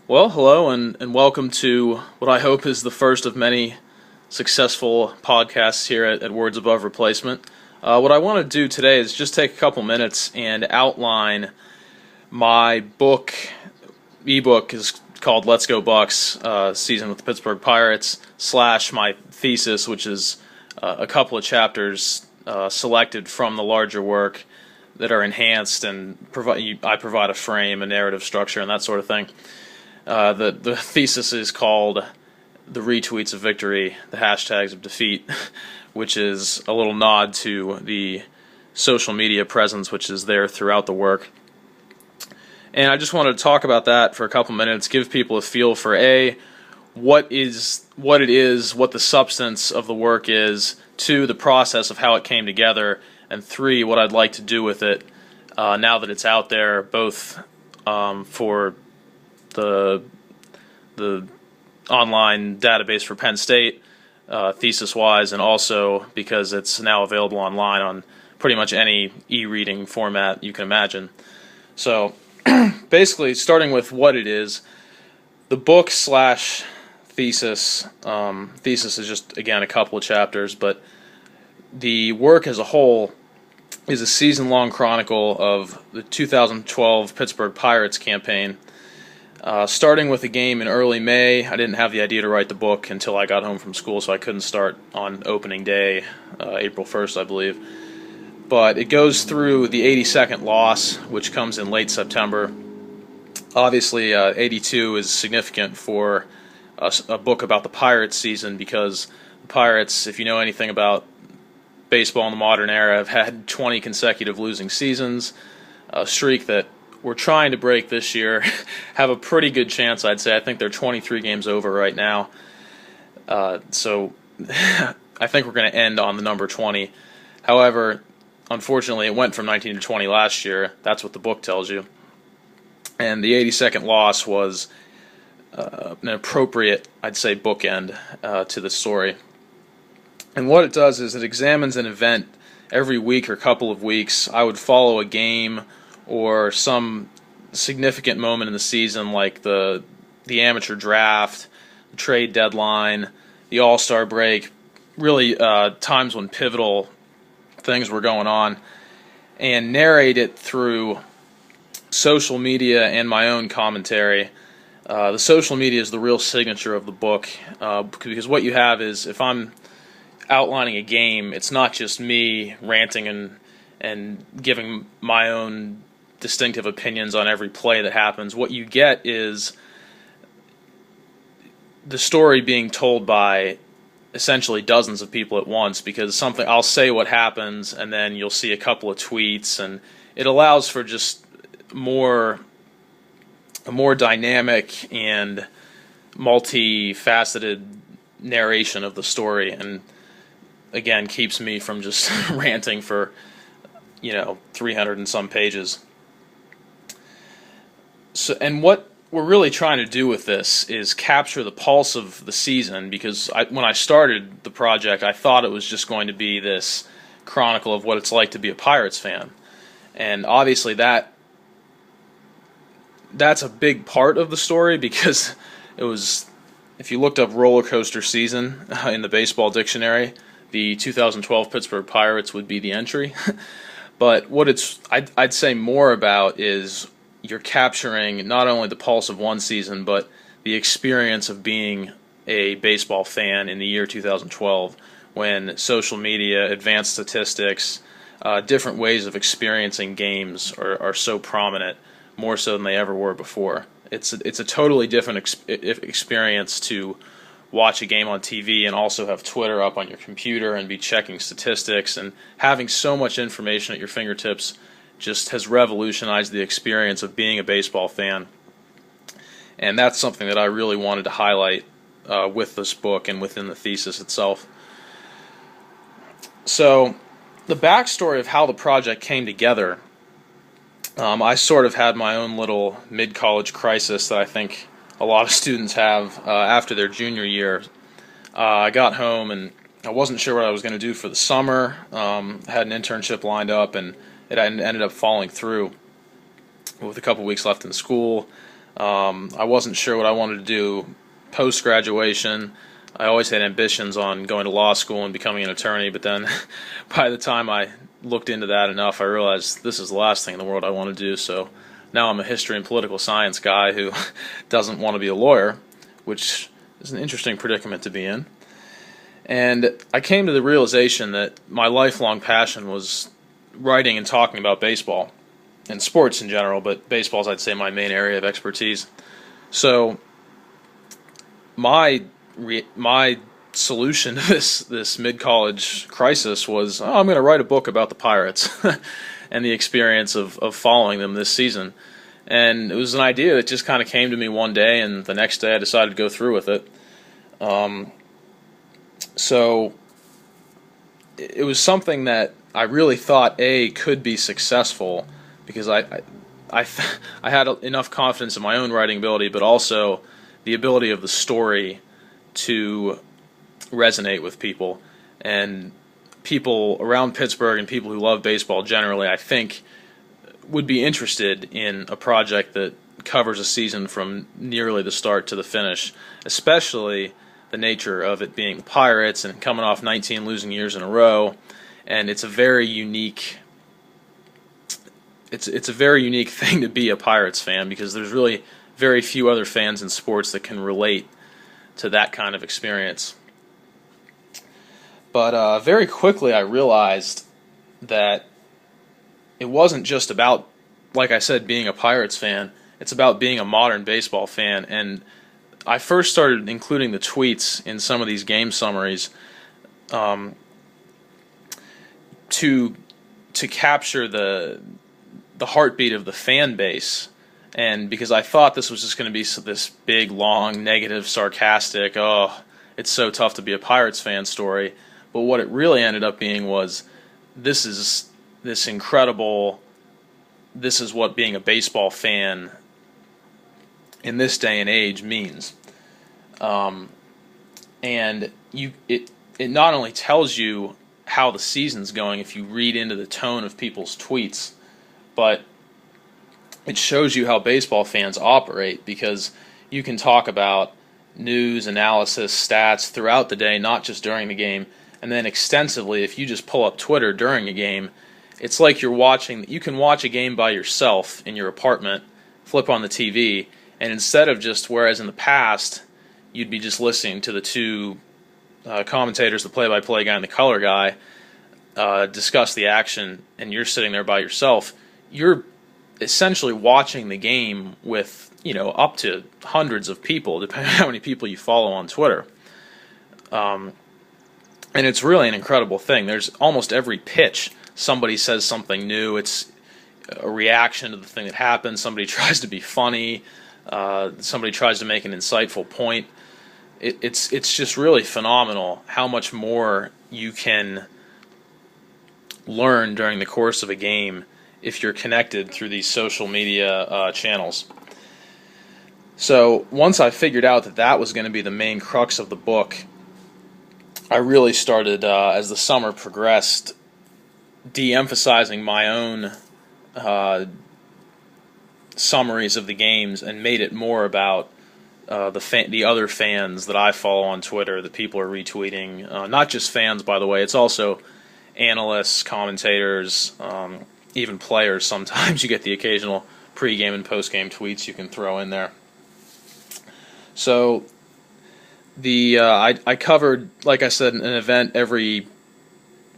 Well, hello and welcome to what I hope is the first of many successful podcasts here at Words Above Replacement. What I want to do today is just take a couple minutes and outline my book. eBook is called Let's Go Bucks, Season with the Pittsburgh Pirates, / my thesis, which is a couple of chapters selected from the larger work that are enhanced and I provide a frame, a narrative structure, and that sort of thing. The thesis is called The Retweets of Victory, the Hashtags of Defeat, which is a little nod to the social media presence which is there throughout the work. And I just wanted to talk about that for a couple minutes, give people a feel for what it is, what the substance of the work is, 2, the process of how it came together, and 3, what I'd like to do with it now that it's out there, both for the online database for Penn State, thesis-wise, and also because it's now available online on pretty much any e-reading format you can imagine. So, basically, starting with what it is, the book / thesis, thesis is just, again, a couple of chapters, but the work as a whole is a season-long chronicle of the 2012 Pittsburgh Pirates campaign. Starting with a game in early May. I didn't have the idea to write the book until I got home from school, so I couldn't start on opening day, April 1st, I believe. But it goes through the 82nd loss, which comes in late September. Obviously, 82 is significant for a book about the Pirates season because the Pirates, if you know anything about baseball in the modern era, have had 20 consecutive losing seasons, a streak that we're trying to break this year. Have a pretty good chance, I'd say. I think they're 23 games over right now. So I think we're going to end on the number 20. However, unfortunately, it went from 19 to 20 last year. That's what the book tells you. And the 82nd loss was an appropriate, I'd say, bookend to the story. And what it does is it examines an event every week or couple of weeks. I would follow a game or some significant moment in the season like the amateur draft, the trade deadline, the All-Star break, really times when pivotal things were going on, and narrate it through social media and my own commentary. The social media is the real signature of the book because what you have is, if I'm outlining a game, it's not just me ranting and giving my own distinctive opinions on every play that happens. What you get is the story being told by essentially dozens of people at once, because I'll say what happens and then you'll see a couple of tweets, and it allows for just a more dynamic and multifaceted narration of the story, and again keeps me from just ranting for 300 and some pages. So, and what we're really trying to do with this is capture the pulse of the season, because when I started the project, I thought it was just going to be this chronicle of what it's like to be a Pirates fan. And obviously that's a big part of the story, because it was, if you looked up roller coaster season in the baseball dictionary, the 2012 Pittsburgh Pirates would be the entry. But what I'd say more about is you're capturing not only the pulse of one season, but the experience of being a baseball fan in the year 2012, when social media, advanced statistics, different ways of experiencing games are so prominent, more so than they ever were before. It's a totally different experience to watch a game on TV and also have Twitter up on your computer and be checking statistics, and having so much information at your fingertips just has revolutionized the experience of being a baseball fan. And that's something that I really wanted to highlight with this book and within the thesis itself. So, the backstory of how the project came together, I sort of had my own little mid-college crisis that I think a lot of students have after their junior year. I got home and I wasn't sure what I was going to do for the summer. I had an internship lined up, and it ended up falling through with a couple weeks left in school. I wasn't sure what I wanted to do post-graduation. I always had ambitions on going to law school and becoming an attorney, but then by the time I looked into that enough, I realized this is the last thing in the world I want to do. So now I'm a history and political science guy who doesn't want to be a lawyer, which is an interesting predicament to be in. And I came to the realization that my lifelong passion was writing and talking about baseball and sports in general, but baseball is, I'd say, my main area of expertise. So my solution to this mid-college crisis was, I'm going to write a book about the Pirates and the experience of following them this season. And it was an idea that just kind of came to me one day, and the next day I decided to go through with it. So it was something that I really thought could be successful, because I had enough confidence in my own writing ability, but also the ability of the story to resonate with people. And people around Pittsburgh and people who love baseball generally, I think, would be interested in a project that covers a season from nearly the start to the finish, especially the nature of it being the Pirates and coming off 19 losing years in a row. And it's a very unique it's a very unique thing to be a Pirates fan, because there's really very few other fans in sports that can relate to that kind of experience. But very quickly I realized that it wasn't just about, like I said, being a Pirates fan. It's about being a modern baseball fan. And I first started including the tweets in some of these game summaries to capture the heartbeat of the fan base. And because I thought this was just going to be this big, long, negative, sarcastic, oh, it's so tough to be a Pirates fan story. But what it really ended up being was, this is what being a baseball fan in this day and age means. And it not only tells you how the season's going if you read into the tone of people's tweets, but it shows you how baseball fans operate, because you can talk about news, analysis, stats throughout the day, not just during the game, and then extensively if you just pull up Twitter during a game. It's like you can watch a game by yourself in your apartment, flip on the TV, and instead of just, whereas in the past you'd be just listening to the two commentators, the play-by-play guy and the color guy, discuss the action, and you're sitting there by yourself, you're essentially watching the game with, up to hundreds of people, depending on how many people you follow on Twitter. And it's really an incredible thing. There's almost every pitch, somebody says something new. It's a reaction to the thing that happened. Somebody tries to be funny. Somebody tries to make an insightful point. It's just really phenomenal how much more you can learn during the course of a game if you're connected through these social media channels. So once I figured out that was going to be the main crux of the book, I really started, as the summer progressed, de-emphasizing my own summaries of the games and made it more about the other fans that I follow on Twitter that people are retweeting. Not just fans, by the way. It's also analysts, commentators, even players. Sometimes you get the occasional pre-game and post-game tweets you can throw in there. So I covered, like I said, an event every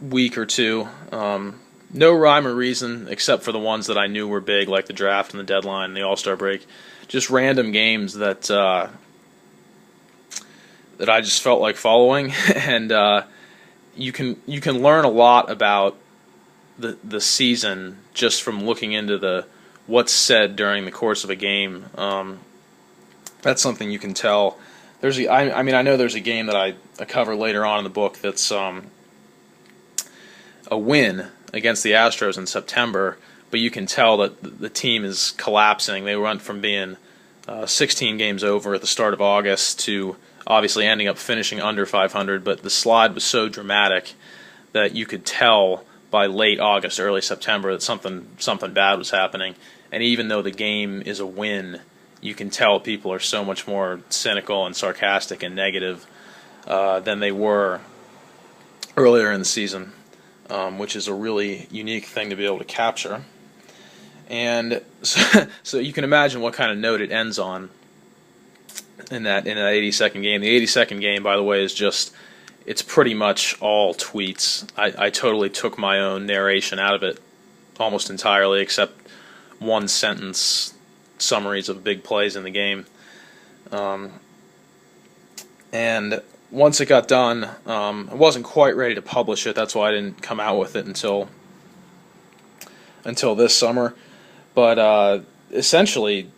week or two. No rhyme or reason, except for the ones that I knew were big, like the draft and the deadline and the All-Star break. Just random games that I just felt like following, and you can learn a lot about the season just from looking into what's said during the course of a game. That's something you can tell. I know there's a game that I cover later on in the book that's a win against the Astros in September, but you can tell that the team is collapsing. They went from being 16 games over at the start of August to obviously ending up finishing under 500, but the slide was so dramatic that you could tell by late August, early September that something bad was happening. And even though the game is a win, you can tell people are so much more cynical and sarcastic and negative than they were earlier in the season, which is a really unique thing to be able to capture. And so you can imagine what kind of note it ends on in that 82nd game. The 82nd game, by the way, is just, it's pretty much all tweets. I totally took my own narration out of it almost entirely, except one sentence summaries of big plays in the game. And once it got done, I wasn't quite ready to publish it. That's why I didn't come out with it until this summer. But essentially,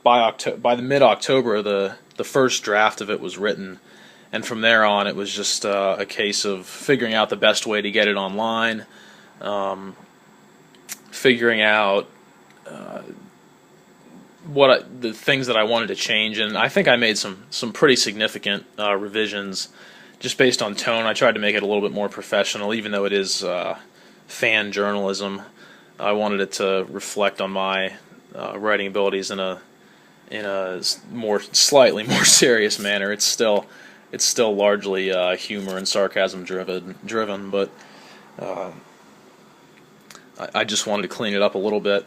by the mid-October, the first draft of it was written, and from there on, it was just a case of figuring out the best way to get it online, figuring out the things that I wanted to change, and I think I made some pretty significant revisions just based on tone. I tried to make it a little bit more professional, even though it is fan journalism. I wanted it to reflect on my writing abilities in a slightly more serious manner. It's still largely humor and sarcasm driven, but I just wanted to clean it up a little bit.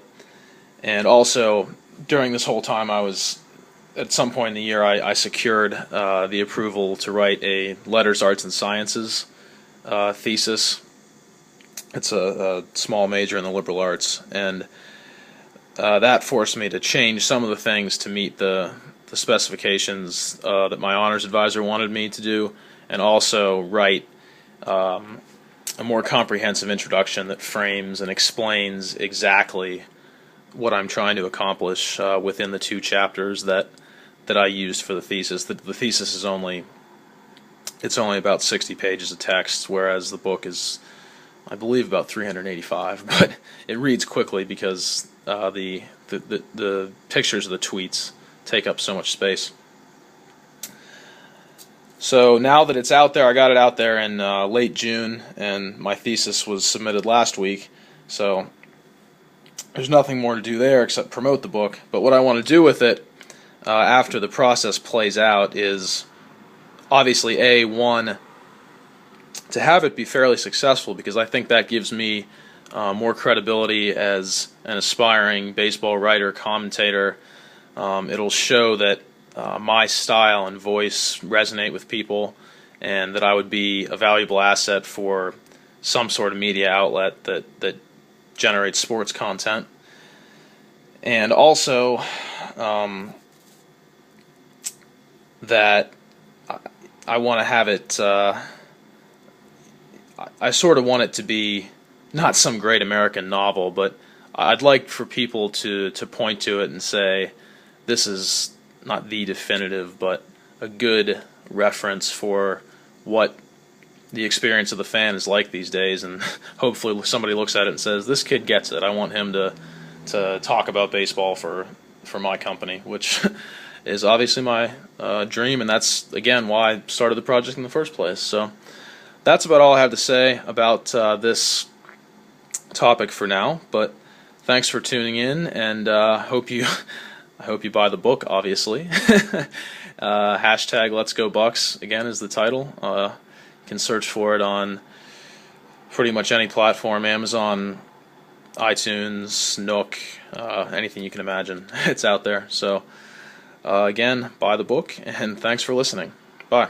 And also, during this whole time, at some point in the year, I secured the approval to write a Letters, Arts, and Sciences thesis. It's a small major in the liberal arts, and that forced me to change some of the things to meet the specifications that my honors advisor wanted me to do, and also write a more comprehensive introduction that frames and explains exactly what I'm trying to accomplish within the 2 chapters that I used for the thesis. The thesis is only about 60 pages of text, whereas the book is, I believe, about 385. But it reads quickly because the pictures of the tweets take up so much space. So now that it's out there, I got it out there in late June, and my thesis was submitted last week. So there's nothing more to do there except promote the book. But what I want to do with it after the process plays out is obviously one, to have it be fairly successful, because I think that gives me more credibility as an aspiring baseball writer, commentator. It'll show that my style and voice resonate with people, and that I would be a valuable asset for some sort of media outlet that generates sports content. And also that I want to have it, I sort of want it to be not some great American novel, but I'd like for people to point to it and say, this is not the definitive, but a good reference for what the experience of the fan is like these days, and hopefully somebody looks at it and says, this kid gets it. I want him to talk about baseball for my company, which is obviously my dream, and that's, again, why I started the project in the first place. So that's about all I have to say about this topic for now, but thanks for tuning in, and I hope you buy the book, obviously. Hashtag Let's Go Bucks, again, is the title. You can search for it on pretty much any platform, Amazon, iTunes, Nook, anything you can imagine. It's out there. So, again, buy the book, and thanks for listening. Bye.